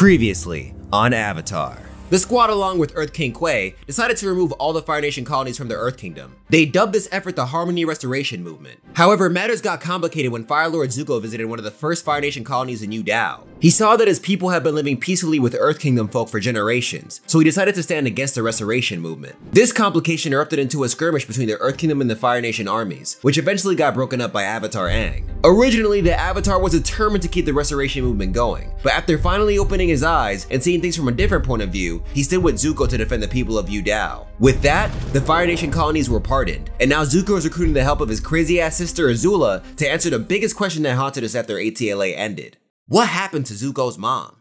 Previously on Avatar. The squad, along with Earth King Quay, decided to remove all the Fire Nation colonies from the Earth Kingdom. They dubbed this effort the Harmony Restoration Movement. However, matters got complicated when Fire Lord Zuko visited one of the first Fire Nation colonies in Yu Dao. He saw that his people had been living peacefully with Earth Kingdom folk for generations, so he decided to stand against the Restoration Movement. This complication erupted into a skirmish between the Earth Kingdom and the Fire Nation armies, which eventually got broken up by Avatar Aang. Originally, the Avatar was determined to keep the Restoration Movement going, but after finally opening his eyes and seeing things from a different point of view, he stood with Zuko to defend the people of Yu Dao. With that, the Fire Nation colonies were pardoned, and now Zuko is recruiting the help of his crazy-ass sister Azula to answer the biggest question that haunted us after ATLA ended. What happened to Zuko's mom?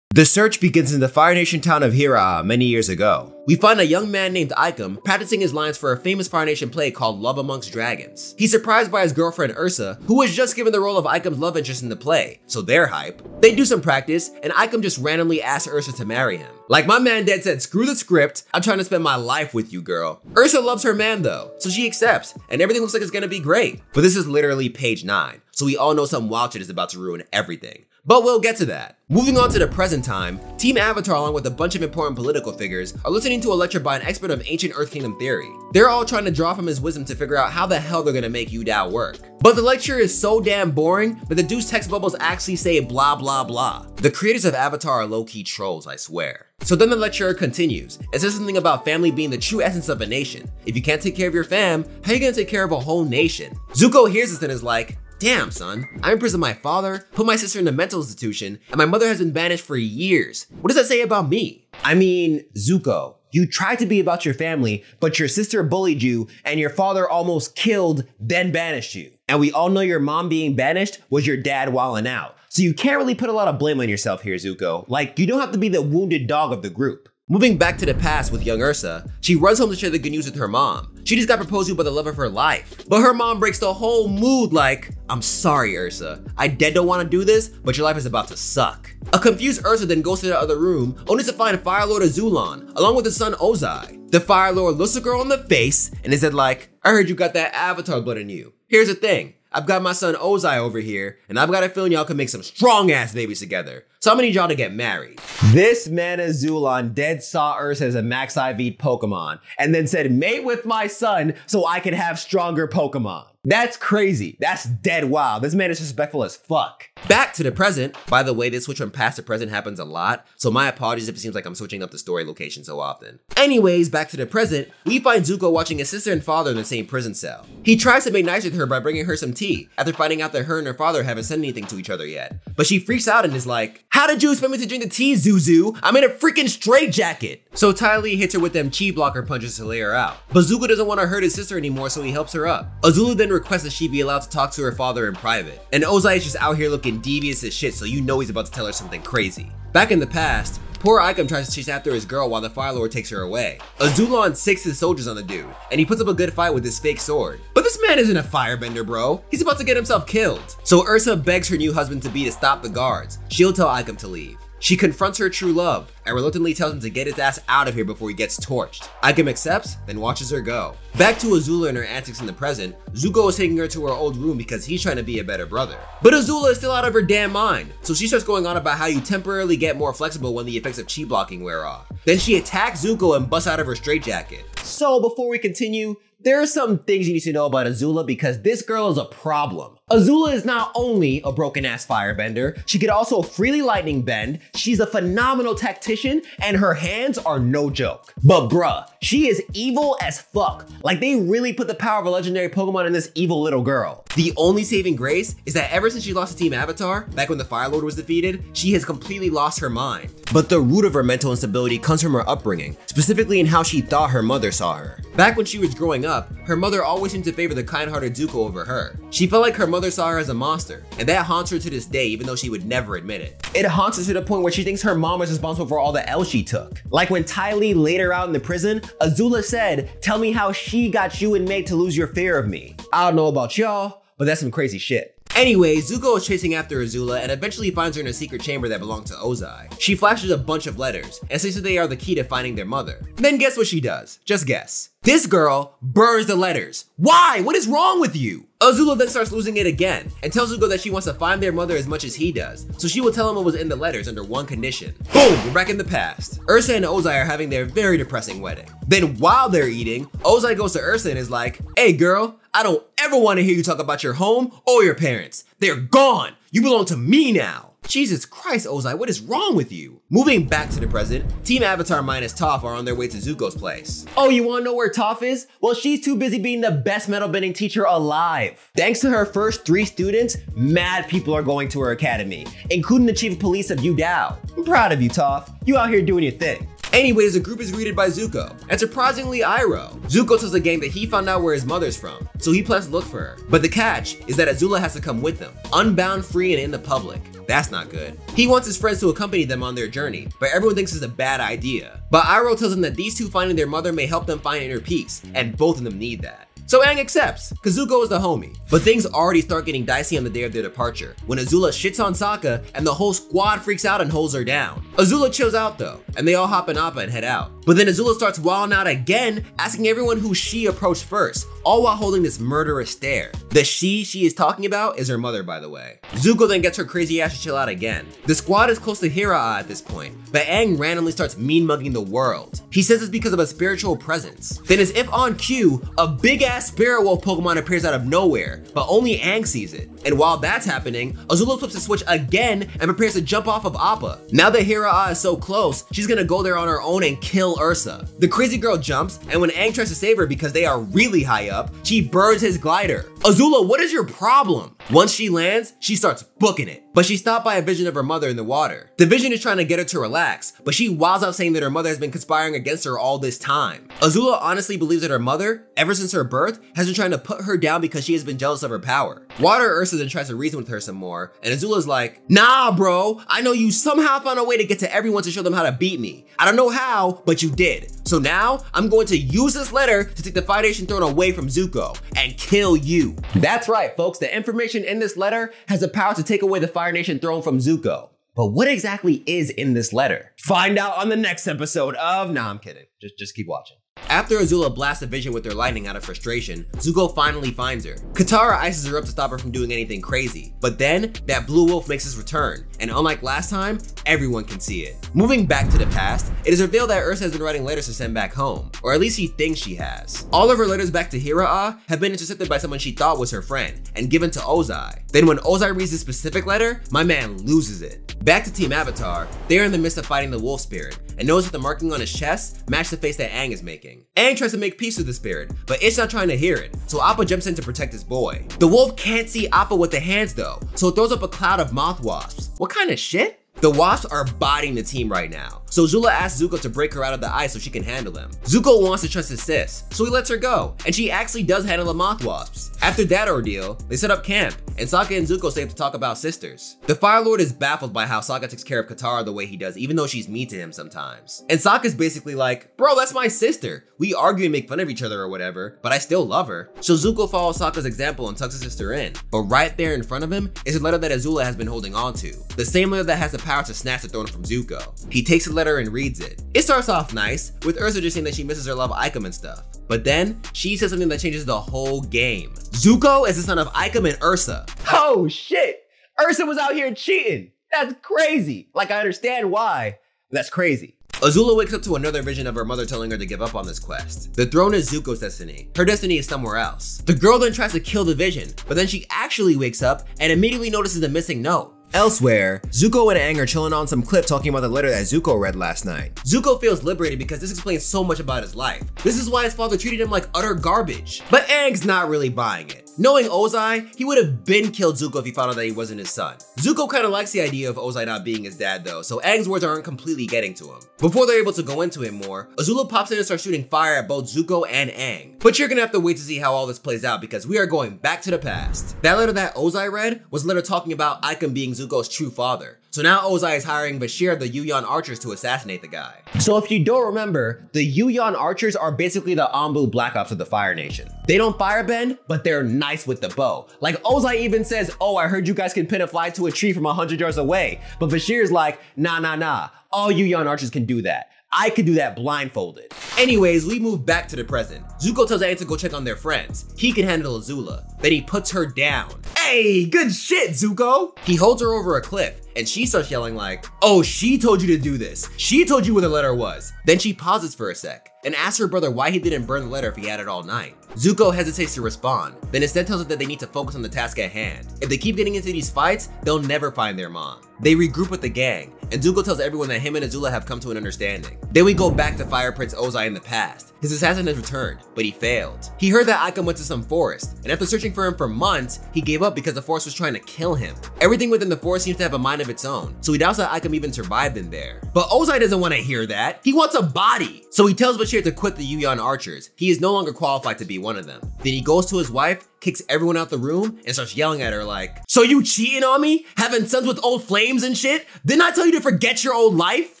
The search begins in the Fire Nation town of Hira'a many years ago. We find a young man named Ikem practicing his lines for a famous Fire Nation play called Love Amongst Dragons. He's surprised by his girlfriend Ursa, who was just given the role of Ikem's love interest in the play, so they're hype. They do some practice, and Ikem just randomly asks Ursa to marry him. Like my man Dad said, screw the script, I'm trying to spend my life with you, girl. Ursa loves her man though, so she accepts, and everything looks like it's gonna be great. But this is literally page 9, so we all know some wild shit is about to ruin everything. But we'll get to that. Moving on to the present time, Team Avatar, along with a bunch of important political figures, are listening to a lecture by an expert of ancient Earth Kingdom theory. They're all trying to draw from his wisdom to figure out how the hell they're gonna make Yu Dao work. But the lecture is so damn boring that the dude's text bubbles actually say blah blah blah. The creators of Avatar are low-key trolls, I swear. So then the lecturer continues and says something about family being the true essence of a nation. If you can't take care of your fam, how are you gonna take care of a whole nation? Zuko hears this and is like, damn son, I imprisoned my father, put my sister in a mental institution, and my mother has been banished for years. What does that say about me? I mean, Zuko, you tried to be about your family, but your sister bullied you and your father almost killed, then banished you. And we all know your mom being banished was your dad wilding out. So you can't really put a lot of blame on yourself here, Zuko. Like, you don't have to be the wounded dog of the group. Moving back to the past with young Ursa, she runs home to share the good news with her mom. She just got proposed to by the love of her life. But her mom breaks the whole mood like, I'm sorry Ursa, I dead don't want to do this, but your life is about to suck. A confused Ursa then goes to the other room, only to find Fire Lord Azulon, along with his son Ozai. The Fire Lord looks the girl in the face and is said like, I heard you got that Avatar blood in you. Here's the thing. I've got my son Ozai over here, and I've got a feeling y'all can make some strong-ass babies together. So I'm gonna need y'all to get married. This man Azulon dead saw Ursa as a max IV Pokemon, and then said, mate with my son so I can have stronger Pokemon. That's crazy. That's dead wild. This man is disrespectful as fuck. Back to the present. By the way, this switch from past to present happens a lot, so my apologies if it seems like I'm switching up the story location so often. Anyways, back to the present, we find Zuko watching his sister and father in the same prison cell. He tries to make nice with her by bringing her some tea, after finding out that her and her father haven't said anything to each other yet. But she freaks out and is like, how did you expect me to drink the tea, Zuzu? I'm in a freaking straitjacket. So Ty Lee hits her with them chi blocker punches to lay her out. But Zuko doesn't want to hurt his sister anymore, so he helps her up. Azula then requests that she be allowed to talk to her father in private. And Ozai is just out here looking devious as shit, so you know he's about to tell her something crazy. Back in the past, poor Ikem tries to chase after his girl while the Fire Lord takes her away. Azulon sics his soldiers on the dude, and he puts up a good fight with his fake sword. But this man isn't a firebender, bro. He's about to get himself killed. So Ursa begs her new husband-to-be to stop the guards. She'll tell Ikem to leave. She confronts her true love and reluctantly tells him to get his ass out of here before he gets torched. Ikem accepts, then watches her go. Back to Azula and her antics in the present, Zuko is taking her to her old room because he's trying to be a better brother. But Azula is still out of her damn mind, so she starts going on about how you temporarily get more flexible when the effects of chi blocking wear off. Then she attacks Zuko and busts out of her straitjacket. So before we continue, there are some things you need to know about Azula because this girl is a problem. Azula is not only a broken-ass firebender, she could also freely lightning bend, she's a phenomenal tactician, and her hands are no joke. But bruh, she is evil as fuck. Like they really put the power of a legendary Pokemon in this evil little girl. The only saving grace is that ever since she lost to Team Avatar, back when the Fire Lord was defeated, she has completely lost her mind. But the root of her mental instability comes from her upbringing, specifically in how she thought her mother saw her. Back when she was growing up, her mother always seemed to favor the kind-hearted Zuko over her. She felt like her mother saw her as a monster, and that haunts her to this day even though she would never admit it. It haunts her to the point where she thinks her mom is responsible for all the L she took. Like when Ty Lee laid her out in the prison, Azula said, tell me how she got you and Meg to lose your fear of me. I don't know about y'all, but that's some crazy shit. Anyway, Zuko is chasing after Azula and eventually finds her in a secret chamber that belonged to Ozai. She flashes a bunch of letters and says that they are the key to finding their mother. Then guess what she does? Just guess. This girl burns the letters. Why? What is wrong with you? Azula then starts losing it again and tells Zuko that she wants to find their mother as much as he does, so she will tell him what was in the letters under one condition. Boom, we're back in the past. Ursa and Ozai are having their very depressing wedding. Then while they're eating, Ozai goes to Ursa and is like, "Hey girl, I don't ever want to hear you talk about your home or your parents. They're gone. You belong to me now." Jesus Christ, Ozai, what is wrong with you? Moving back to the present, Team Avatar minus Toph are on their way to Zuko's place. Oh, you wanna know where Toph is? Well, she's too busy being the best metal bending teacher alive. Thanks to her first 3 students, mad people are going to her academy, including the chief of police of Yu Dao. I'm proud of you, Toph. You out here doing your thing. Anyways, the group is greeted by Zuko, and surprisingly Iroh. Zuko tells the gang that he found out where his mother's from, so he plans to look for her. But the catch is that Azula has to come with them, unbound, free, and in the public. That's not good. He wants his friends to accompany them on their journey, but everyone thinks it's a bad idea. But Iroh tells him that these two finding their mother may help them find inner peace, and both of them need that. So Aang accepts, cause Zuko is the homie. But things already start getting dicey on the day of their departure, when Azula shits on Sokka and the whole squad freaks out and holds her down. Azula chills out though, and they all hop in Appa and head out. But then Azula starts wilding out again, asking everyone who she approached first, all while holding this murderous stare. The she is talking about is her mother, by the way. Zuko then gets her crazy ass to chill out again. The squad is close to Hiraa at this point, but Aang randomly starts mean mugging the world. He says it's because of a spiritual presence. Then as if on cue, a big ass Spirit Wolf Pokemon appears out of nowhere, but only Aang sees it. And while that's happening, Azula flips the switch again and prepares to jump off of Appa. Now that Hiraa is so close, she's gonna go there on her own and kill Ursa. The crazy girl jumps, and when Aang tries to save her because they are really high up, she burns his glider. Azula, what is your problem? Once she lands, she starts booking it. But she's stopped by a vision of her mother in the water. The vision is trying to get her to relax, but she wilds out saying that her mother has been conspiring against her all this time. Azula honestly believes that her mother, ever since her birth, has been trying to put her down because she has been jealous of her power. Water Ursa then tries to reason with her some more, and Azula's like, "Nah bro, I know you somehow found a way to get to everyone to show them how to beat me. I don't know how, but you did. So now, I'm going to use this letter to take the Fire Nation throne away from Zuko and kill you." That's right folks, the information in this letter has the power to take away the Fire Nation throne from Zuko. But what exactly is in this letter? Find out on the next episode of, nah, I'm kidding. Just keep watching. After Azula blasts a vision with her lightning out of frustration, Zuko finally finds her. Katara ices her up to stop her from doing anything crazy, but then that blue wolf makes his return, and unlike last time, everyone can see it. Moving back to the past, it is revealed that Ursa has been writing letters to send back home, or at least she thinks she has. All of her letters back to Hiraa have been intercepted by someone she thought was her friend, and given to Ozai. Then when Ozai reads this specific letter, my man loses it. Back to Team Avatar, they are in the midst of fighting the wolf spirit, and notice that the marking on his chest match the face that Aang is making. Aang tries to make peace with the spirit, but it's not trying to hear it, so Appa jumps in to protect his boy. The wolf can't see Appa with the hands though, so it throws up a cloud of moth wasps. What kind of shit? The wasps are biting the team right now, so Azula asks Zuko to break her out of the ice so she can handle them. Zuko wants to trust his sis, so he lets her go, and she actually does handle the moth wasps. After that ordeal, they set up camp, and Sokka and Zuko stay up to talk about sisters. The Fire Lord is baffled by how Sokka takes care of Katara the way he does, even though she's mean to him sometimes. And Sokka's basically like, bro, that's my sister. We argue and make fun of each other or whatever, but I still love her. So Zuko follows Sokka's example and tucks his sister in. But right there in front of him is a letter that Azula has been holding on to. The same letter that has the power to snatch the throne from Zuko. He takes the letter and reads it. It starts off nice, with Ursa just saying that she misses her love Ikem and stuff. But then, she says something that changes the whole game. Zuko is the son of Ikem and Ursa. Oh shit! Ursa was out here cheating! That's crazy! Like I understand why, but that's crazy. Azula wakes up to another vision of her mother telling her to give up on this quest. The throne is Zuko's destiny. Her destiny is somewhere else. The girl then tries to kill the vision, but then she actually wakes up and immediately notices the missing note. Elsewhere, Zuko and Aang are chilling on some cliff talking about the letter that Zuko read last night. Zuko feels liberated because this explains so much about his life. This is why his father treated him like utter garbage. But Aang's not really buying it. Knowing Ozai, he would have been killed Zuko if he found out that he wasn't his son. Zuko kind of likes the idea of Ozai not being his dad though, so Aang's words aren't completely getting to him. Before they're able to go into it more, Azula pops in and starts shooting fire at both Zuko and Aang. But you're gonna have to wait to see how all this plays out because we are going back to the past. That letter that Ozai read was a letter talking about Ikem being Zuko's true father. So now Ozai is hiring Bashir of the Yuyan archers to assassinate the guy. So if you don't remember, the Yuyan archers are basically the Anbu Black Ops of the Fire Nation. They don't firebend, but they're nice with the bow. Like Ozai even says, oh, I heard you guys can pin a fly to a tree from 100 yards away. But Bashir's like, nah. All Yuyan archers can do that. I could do that blindfolded. Anyways, we move back to the present. Zuko tells Aang to go check on their friends. He can handle Azula. Then he puts her down. Hey, good shit, Zuko! He holds her over a cliff, and she starts yelling like, oh, she told you to do this. She told you where the letter was. Then she pauses for a sec and asks her brother why he didn't burn the letter if he had it all night. Zuko hesitates to respond, then instead tells her that they need to focus on the task at hand. If they keep getting into these fights, they'll never find their mom. They regroup with the gang, and Zuko tells everyone that him and Azula have come to an understanding. Then we go back to Fire Prince Ozai in the past. His assassin has returned, but he failed. He heard that Ikem went to some forest, and after searching for him for months, he gave up because the forest was trying to kill him. Everything within the forest seems to have a mind of its own, so he doubts that Ikem even survived in there. But Ozai doesn't want to hear that. He wants a body. So he tells Bashir to quit the Yuyan archers. He is no longer qualified to be one of them. Then he goes to his wife, kicks everyone out the room, and starts yelling at her like, so you cheating on me? Having sons with old flames and shit? Didn't I tell you to forget your old life?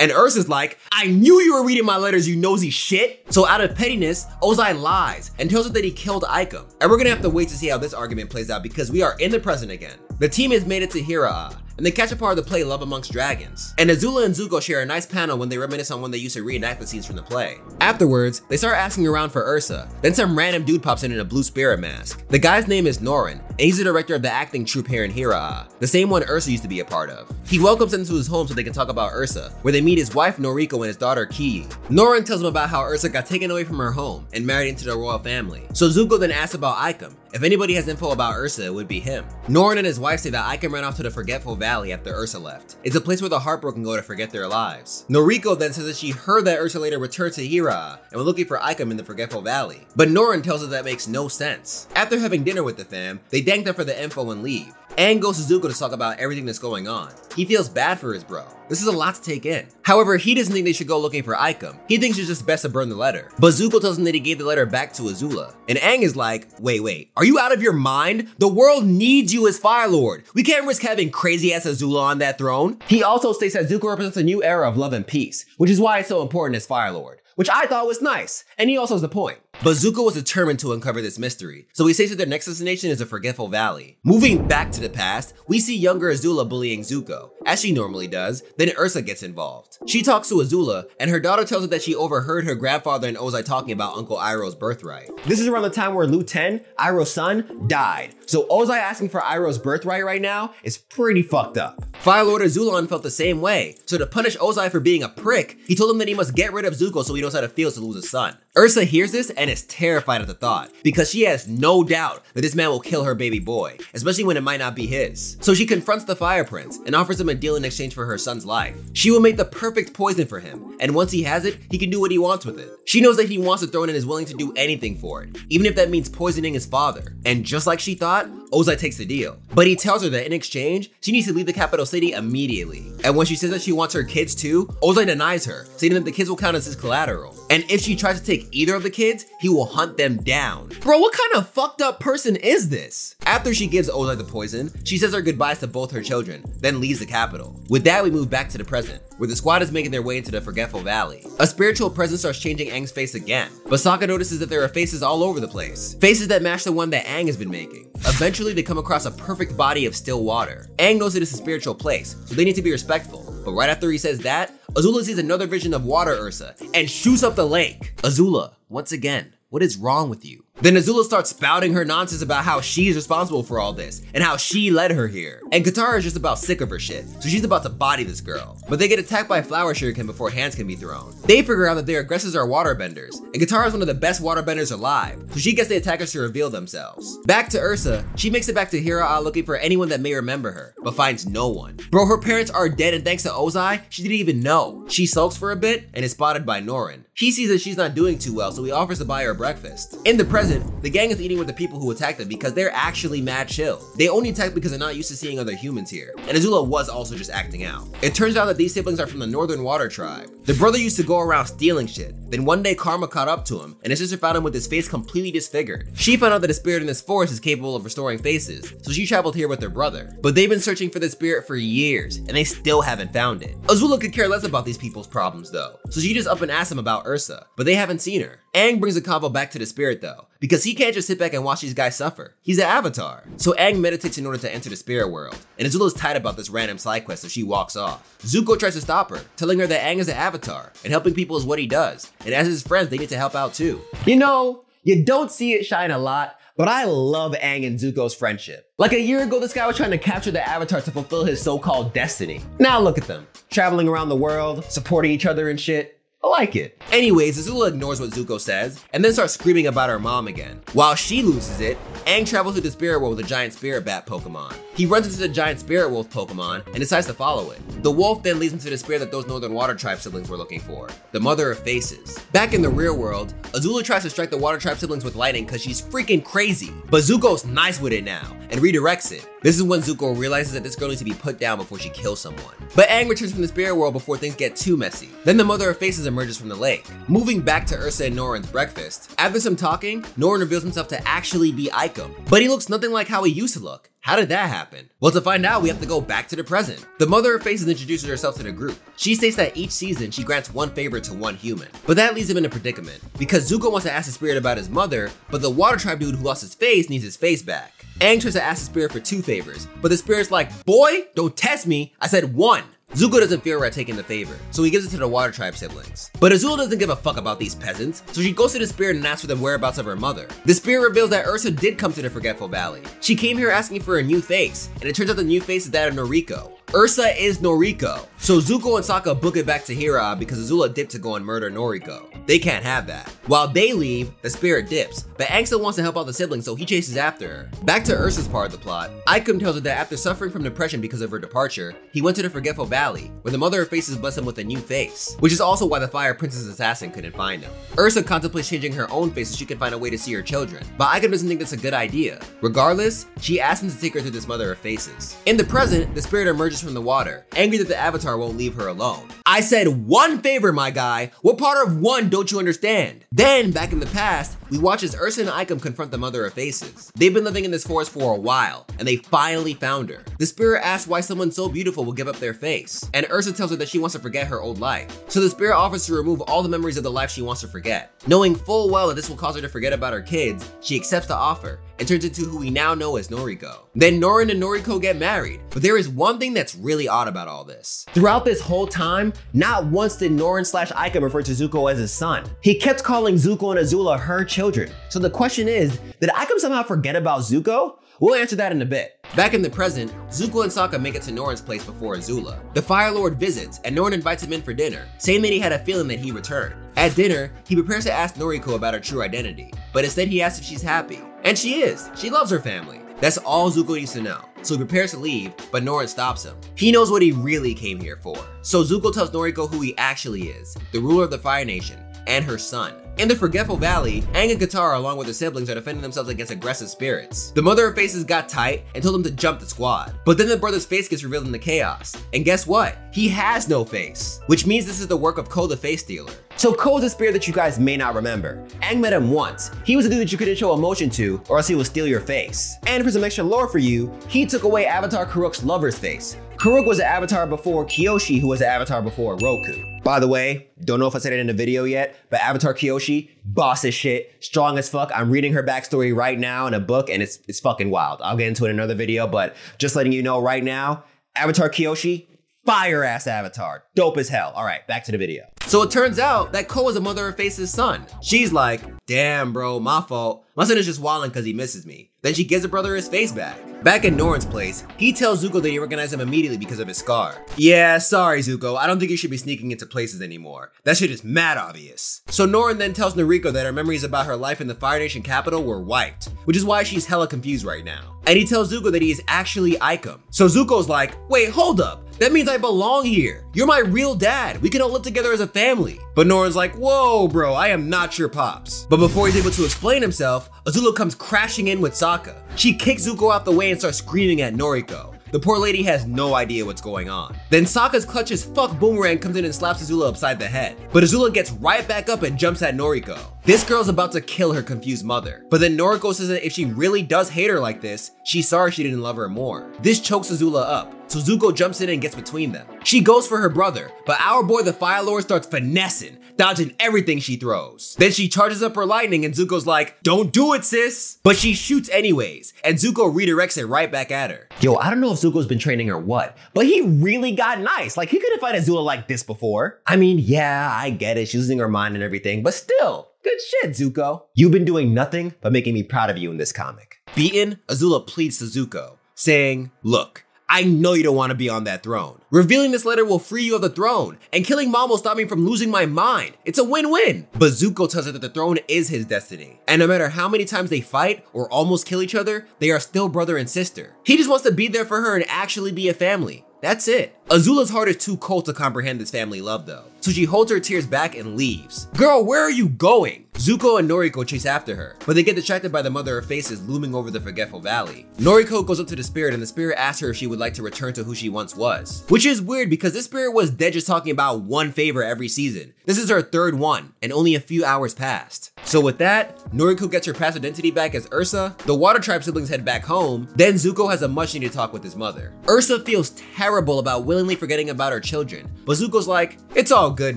And Ursa's like, I knew you were reading my letters, you nosy shit. So out of pettiness, Ozai lies and tells her that he killed Ikem. And we're gonna have to wait to see how this argument plays out because we are in the present again. The team has made it to Hiraa, and they catch a part of the play Love Amongst Dragons. And Azula and Zuko share a nice panel when they reminisce on when they used to reenact the scenes from the play. Afterwards, they start asking around for Ursa. Then some random dude pops in a blue spirit mask. The guy's name is Norin, and he's the director of the acting troupe here in Hiraa, the same one Ursa used to be a part of. He welcomes them to his home so they can talk about Ursa, where they meet his wife Noriko and his daughter Ki. Norin tells them about how Ursa got taken away from her home and married into the royal family. So Zuko then asks about Ikem. If anybody has info about Ursa, it would be him. Norin and his wife say that Ikem ran off to the Forgetful Valley after Ursa left. It's a place where the heartbroken go to forget their lives. Noriko then says that she heard that Ursa later returned to Hiraa and was looking for Ikem in the Forgetful Valley. But Norin tells her that makes no sense. After having dinner with the fam, they thank them for the info and leave. Aang goes to Zuko to talk about everything that's going on. He feels bad for his bro. This is a lot to take in. However, he doesn't think they should go looking for Ikem. He thinks it's just best to burn the letter. But Zuko tells him that he gave the letter back to Azula. And Aang is like, wait, are you out of your mind? The world needs you as Fire Lord. We can't risk having crazy ass Azula on that throne. He also states that Zuko represents a new era of love and peace, which is why it's so important as Fire Lord, which I thought was nice. And he also has the point. But Zuko was determined to uncover this mystery, so he states that their next destination is the Forgetful Valley. Moving back to the past, we see younger Azula bullying Zuko, as she normally does. Then Ursa gets involved. She talks to Azula, and her daughter tells her that she overheard her grandfather and Ozai talking about Uncle Iroh's birthright. This is around the time where Lu Ten, Iroh's son, died. So Ozai asking for Iroh's birthright right now is pretty fucked up. Fire Lord Azulon felt the same way, so to punish Ozai for being a prick, he told him that he must get rid of Zuko so he knows how it feels to lose a son. Ursa hears this and is terrified at the thought, because she has no doubt that this man will kill her baby boy, especially when it might not be his. So she confronts the Fire Prince and offers him a deal in exchange for her son's life. She will make the perfect poison for him, and once he has it, he can do what he wants with it. She knows that he wants the throne and is willing to do anything for it, even if that means poisoning his father. And just like she thought, Ozai takes the deal. But he tells her that in exchange, she needs to leave the capital city immediately. And when she says that she wants her kids too, Ozai denies her, saying that the kids will count as his collateral. And if she tries to take either of the kids, he will hunt them down. Bro, what kind of fucked up person is this? After she gives Ozai the poison, she says her goodbyes to both her children, then leaves the capital. With that, we move back to the present, where the squad is making their way into the Forgetful Valley. A spiritual presence starts changing Aang's face again, but Sokka notices that there are faces all over the place. Faces that match the one that Aang has been making. Eventually, they come across a perfect body of still water. Aang knows it is a spiritual place, so they need to be respectful. But right after he says that, Azula sees another vision of water Ursa and shoots up the lake. Azula, once again, what is wrong with you? Then Azula starts spouting her nonsense about how she's responsible for all this and how she led her here. And Katara is just about sick of her shit, so she's about to body this girl. But they get attacked by flower shuriken before hands can be thrown. They figure out that their aggressors are waterbenders, and Katara is one of the best waterbenders alive, so she gets the attackers to reveal themselves. Back to Ursa, she makes it back to Hiraa looking for anyone that may remember her, but finds no one. Bro, her parents are dead, and thanks to Ozai, she didn't even know. She sulks for a bit and is spotted by Norin. He sees that she's not doing too well, so he offers to buy her breakfast. In the present, present, the gang is eating with the people who attacked them because they're actually mad chill. They only attack because they're not used to seeing other humans here, and Azula was also just acting out. It turns out that these siblings are from the Northern Water Tribe. The brother used to go around stealing shit. Then one day Karma caught up to him, and his sister found him with his face completely disfigured. She found out that a spirit in this forest is capable of restoring faces, so she traveled here with her brother. But they've been searching for the spirit for years, and they still haven't found it. Azula could care less about these people's problems though, so she just up and asks him about Ursa, but they haven't seen her. Aang brings the convo back to the spirit though, because he can't just sit back and watch these guys suffer. He's an avatar. So Aang meditates in order to enter the spirit world, and Azula's tight about this random side quest, so she walks off. Zuko tries to stop her, telling her that Aang is an avatar, and helping people is what he does, and as his friends, they need to help out too. You know, you don't see it shine a lot, but I love Aang and Zuko's friendship. Like a year ago, this guy was trying to capture the Avatar to fulfill his so-called destiny. Now look at them, traveling around the world, supporting each other and shit. I like it. Anyways, Azula ignores what Zuko says and then starts screaming about her mom again. While she loses it, Aang travels to the spirit world with a giant spirit bat Pokemon. He runs into the giant spirit wolf Pokemon and decides to follow it. The wolf then leads him to the spirit that those Northern Water Tribe siblings were looking for, the Mother of Faces. Back in the real world, Azula tries to strike the Water Tribe siblings with lightning because she's freaking crazy. But Zuko's nice with it now and redirects it. This is when Zuko realizes that this girl needs to be put down before she kills someone. But Aang returns from the spirit world before things get too messy. Then the Mother of Faces emerges from the lake. Moving back to Ursa and Norin's breakfast, after some talking, Norin reveals himself to actually be Ikem. But he looks nothing like how he used to look. How did that happen? Well, to find out, we have to go back to the present. The Mother of Faces introduces herself to the group. She states that each season, she grants one favor to one human. But that leaves him in a predicament, because Zuko wants to ask the spirit about his mother, but the Water Tribe dude who lost his face needs his face back. Aang tries to ask the spirit for 2 favors, but the spirit's like, boy, don't test me, I said 1. Zuko doesn't feel right taking the favor, so he gives it to the Water Tribe siblings. But Azula doesn't give a fuck about these peasants, so she goes to the spirit and asks for the whereabouts of her mother. The spirit reveals that Ursa did come to the Forgetful Valley. She came here asking for a new face, and it turns out the new face is that of Noriko. Ursa is Noriko. So Zuko and Sokka book it back to Hira because Azula dipped to go and murder Noriko. They can't have that. While they leave, the spirit dips, but Aang still wants to help out the siblings, so he chases after her. Back to Ursa's part of the plot, Ikem tells her that after suffering from depression because of her departure, he went to the Forgetful Valley, where the Mother of Faces blessed him with a new face, which is also why the Fire Princess assassin couldn't find him. Ursa contemplates changing her own face so she can find a way to see her children, but Ikem doesn't think that's a good idea. Regardless, she asks him to take her to this Mother of Faces. In the present, the spirit emerges from the water, angry that the Avatar won't leave her alone. I said 1 favor, my guy. What part of 1 don't you understand? Then, back in the past, we watch as Ursa and Ikem confront the Mother of Faces. They've been living in this forest for a while, and they finally found her. The spirit asks why someone so beautiful will give up their face, and Ursa tells her that she wants to forget her old life. So the spirit offers to remove all the memories of the life she wants to forget. Knowing full well that this will cause her to forget about her kids, she accepts the offer and turns into who we now know as Noriko. Then Norin and Noriko get married, but there is one thing that's really odd about all this. Throughout this whole time, not once did Norin/Ikem refer to Zuko as his son. He kept calling Zuko and Azula her children. So the question is, did Ikem somehow forget about Zuko? We'll answer that in a bit. Back in the present, Zuko and Sokka make it to Norin's place before Azula. The Fire Lord visits, and Norin invites him in for dinner, saying that he had a feeling that he returned. At dinner, he prepares to ask Noriko about her true identity, but instead he asks if she's happy. And she is. She loves her family. That's all Zuko needs to know. So he prepares to leave, but Norin stops him. He knows what he really came here for. So Zuko tells Noriko who he actually is, the ruler of the Fire Nation, and her son. In the Forgetful Valley, Aang and Katara along with their siblings are defending themselves against aggressive spirits. The Mother of Faces got tight and told them to jump the squad. But then the brother's face gets revealed in the chaos. And guess what? He has no face. Which means this is the work of Ko the Face Stealer. So Ko is a spirit that you guys may not remember. Aang met him once. He was a dude that you couldn't show emotion to or else he would steal your face. And for some extra lore for you, he took away Avatar Kuruk's lover's face. Kuruk was an avatar before Kyoshi, who was an avatar before Roku. By the way, don't know if I said it in the video yet, but Avatar Kyoshi, boss as shit, strong as fuck. I'm reading her backstory right now in a book and it's fucking wild. I'll get into it in another video, but just letting you know right now, Avatar Kyoshi, fire ass avatar, dope as hell. All right, back to the video. So it turns out that Ko is a Mother of Faces' son. She's like, damn bro, my fault. My son is just wilding because he misses me. Then she gives her brother his face back. Back in Norin's place, he tells Zuko that he recognized him immediately because of his scar. Yeah, sorry Zuko, I don't think you should be sneaking into places anymore. That shit is mad obvious. So Norin then tells Noriko that her memories about her life in the Fire Nation capital were wiped, which is why she's hella confused right now. And he tells Zuko that he is actually Ikem. So Zuko's like, wait, hold up. That means I belong here. You're my real dad. We can all live together as a family. But Norin's like, whoa, bro, I am not your pops. But before he's able to explain himself, Azula comes crashing in with Sokka. She kicks Zuko out the way and starts screaming at Noriko. The poor lady has no idea what's going on. Then Sokka's clutch as fuck boomerang comes in and slaps Azula upside the head. But Azula gets right back up and jumps at Noriko. This girl's about to kill her confused mother. But then Noriko says that if she really does hate her like this, she's sorry she didn't love her more. This chokes Azula up, so Zuko jumps in and gets between them. She goes for her brother, but our boy the Fire Lord starts finessing, dodging everything she throws. Then she charges up her lightning and Zuko's like, don't do it, sis. But she shoots anyways, and Zuko redirects it right back at her. Yo, I don't know if Zuko's been training or what, but he really got nice. Like, he couldn't fight Azula like this before. I mean, yeah, I get it. She's losing her mind and everything, but still, good shit, Zuko. You've been doing nothing but making me proud of you in this comic. Beaten, Azula pleads to Zuko, saying, look, I know you don't want to be on that throne. Revealing this letter will free you of the throne, and killing Mom will stop me from losing my mind. It's a win-win. But Zuko tells her that the throne is his destiny, and no matter how many times they fight or almost kill each other, they are still brother and sister. He just wants to be there for her and actually be a family. That's it. Azula's heart is too cold to comprehend this family love though, so she holds her tears back and leaves. Girl, where are you going? Zuko and Noriko chase after her, but they get distracted by the Mother of Faces looming over the Forgetful Valley. Noriko goes up to the spirit and the spirit asks her if she would like to return to who she once was. Which is weird because this spirit was dead just talking about one favor every season. This is her third one, and only a few hours passed. So with that, Noriko gets her past identity back as Ursa, the Water Tribe siblings head back home, then Zuko has a much needed talk with his mother. Ursa feels terrible about willingly forgetting about her children, but Zuko's like, it's all good,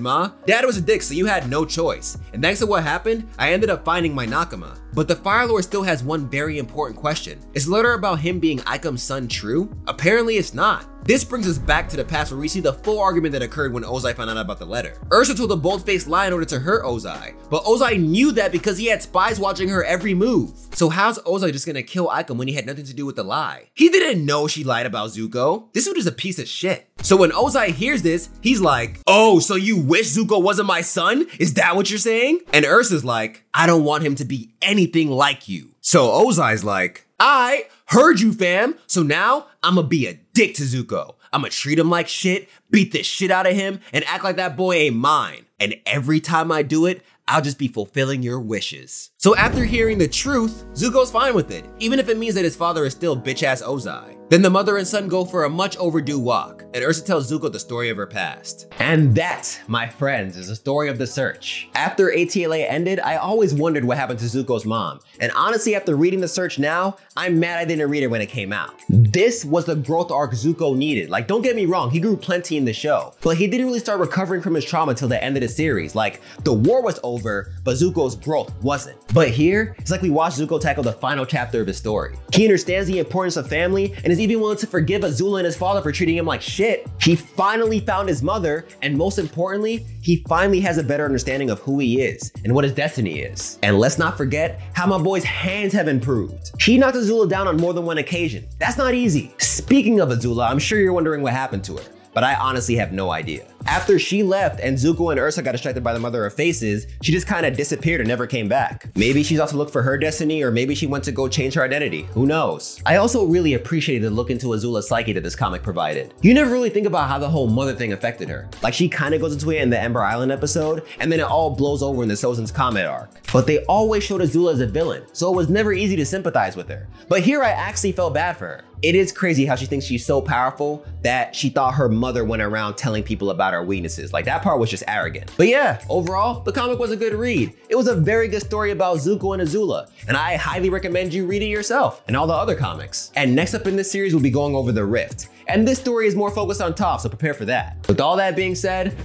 ma. Dad was a dick, so you had no choice. And thanks to what happened, I ended up finding my Nakama. But the Fire Lord still has one very important question. Is the letter about him being Aikam's son true? Apparently it's not. This brings us back to the past where we see the full argument that occurred when Ozai found out about the letter. Ursa told the bold-faced lie in order to hurt Ozai, but Ozai knew that because he had spies watching her every move. So how's Ozai just gonna kill Aikam when he had nothing to do with the lie? He didn't know she lied about Zuko. This dude is a piece of shit. So when Ozai hears this, he's like, oh, so you wish Zuko wasn't my son? Is that what you're saying? And Ursa's like, I don't want him to be anything like you. So Ozai's like, I heard you, fam. So now I'ma be a dick to Zuko. I'ma treat him like shit, beat the shit out of him, and act like that boy ain't mine. And every time I do it, I'll just be fulfilling your wishes. So after hearing the truth, Zuko's fine with it, even if it means that his father is still bitch-ass Ozai. Then the mother and son go for a much overdue walk, and Ursa tells Zuko the story of her past. And that, my friends, is the story of the search. After ATLA ended, I always wondered what happened to Zuko's mom. And honestly, after reading the search now, I'm mad I didn't read it when it came out. This was the growth arc Zuko needed. Like, don't get me wrong, he grew plenty in the show, but he didn't really start recovering from his trauma till the end of the series. Like, the war was over, but Zuko's growth wasn't. But here, it's like we watched Zuko tackle the final chapter of his story. He understands the importance of family and is even willing to forgive Azula and his father for treating him like shit. He finally found his mother, and most importantly, he finally has a better understanding of who he is and what his destiny is. And let's not forget how my boy's hands have improved. He knocked Azula down on more than one occasion. That's not easy. Speaking of Azula, I'm sure you're wondering what happened to her, but I honestly have no idea. After she left and Zuko and Ursa got distracted by the Mother of Faces, she just kind of disappeared and never came back. Maybe she's out to look for her destiny, or maybe she went to go change her identity. Who knows? I also really appreciated the look into Azula's psyche that this comic provided. You never really think about how the whole mother thing affected her. Like, she kind of goes into it in the Ember Island episode, and then it all blows over in the Sozin's Comet arc. But they always showed Azula as a villain, so it was never easy to sympathize with her. But here I actually felt bad for her. It is crazy how she thinks she's so powerful that she thought her mother went around telling people about her weaknesses. Like, that part was just arrogant. But yeah, overall, the comic was a good read. It was a very good story about Zuko and Azula, and I highly recommend you read it yourself and all the other comics. And next up in this series, we'll be going over the Rift. And this story is more focused on Toph, so prepare for that. With all that being said,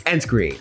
end screen.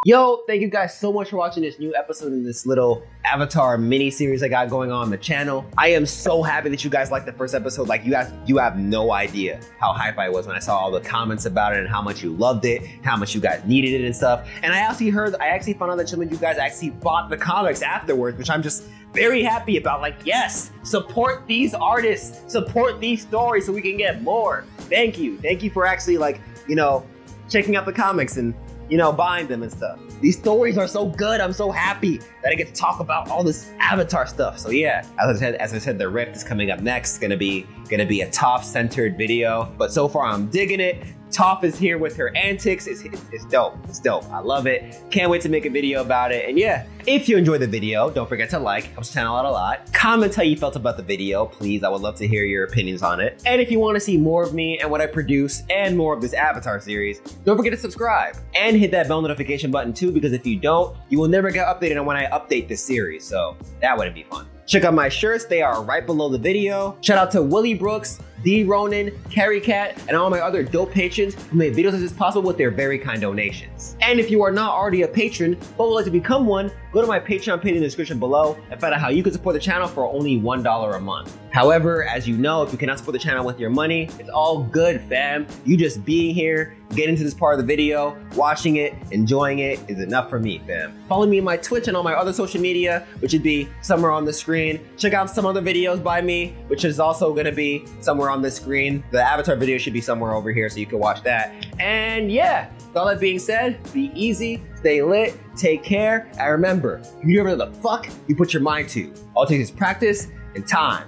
Yo, thank you guys so much for watching this new episode in this little Avatar mini series I got going on the channel. I am so happy that you guys liked the first episode. Like, you have no idea how hype I was when I saw all the comments about it and how much you loved it, how much you guys needed it and stuff. And I actually found out that some of you guys actually bought the comics afterwards, which I'm just very happy about. Like, yes, support these artists, support these stories so we can get more. Thank you for actually, like, you know, checking out the comics and, you know, buying them and stuff. These stories are so good. I'm so happy that I get to talk about all this Avatar stuff. So yeah, as I said, the Rift is coming up next. Gonna be a Toph-centered video, but so far I'm digging it. Toph is here with her antics. It's dope. It's dope. I love it. Can't wait to make a video about it. And yeah, if you enjoyed the video, don't forget to like. Helps the channel out a lot. Comment how you felt about the video, please. I would love to hear your opinions on it. And if you want to see more of me and what I produce and more of this Avatar series, don't forget to subscribe and hit that bell notification button too, because if you don't, you will never get updated on when I update this series. So that wouldn't be fun. Check out my shirts, they are right below the video. Shout out to Willie Brooks, D. Ronan, Carrie Cat, and all my other dope patrons who made videos as this possible with their very kind donations. And if you are not already a patron, but would like to become one, go to my Patreon page in the description below and find out how you can support the channel for only $1 a month. However, as you know, if you cannot support the channel with your money, it's all good, fam. You just being here, getting to this part of the video, watching it, enjoying it is enough for me, fam. Follow me on my Twitch and all my other social media, which would be somewhere on the screen. Check out some other videos by me, which is also gonna be somewhere on the screen. The Avatar video should be somewhere over here so you can watch that. And yeah, with all that being said, be easy, stay lit, take care, and remember, you do whatever the fuck you put your mind to. All it takes is practice and time.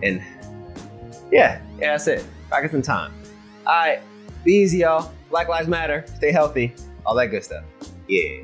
And yeah, that's it. Practice and time. All right, be easy, y'all. Black Lives Matter. Stay healthy. All that good stuff. Yeah.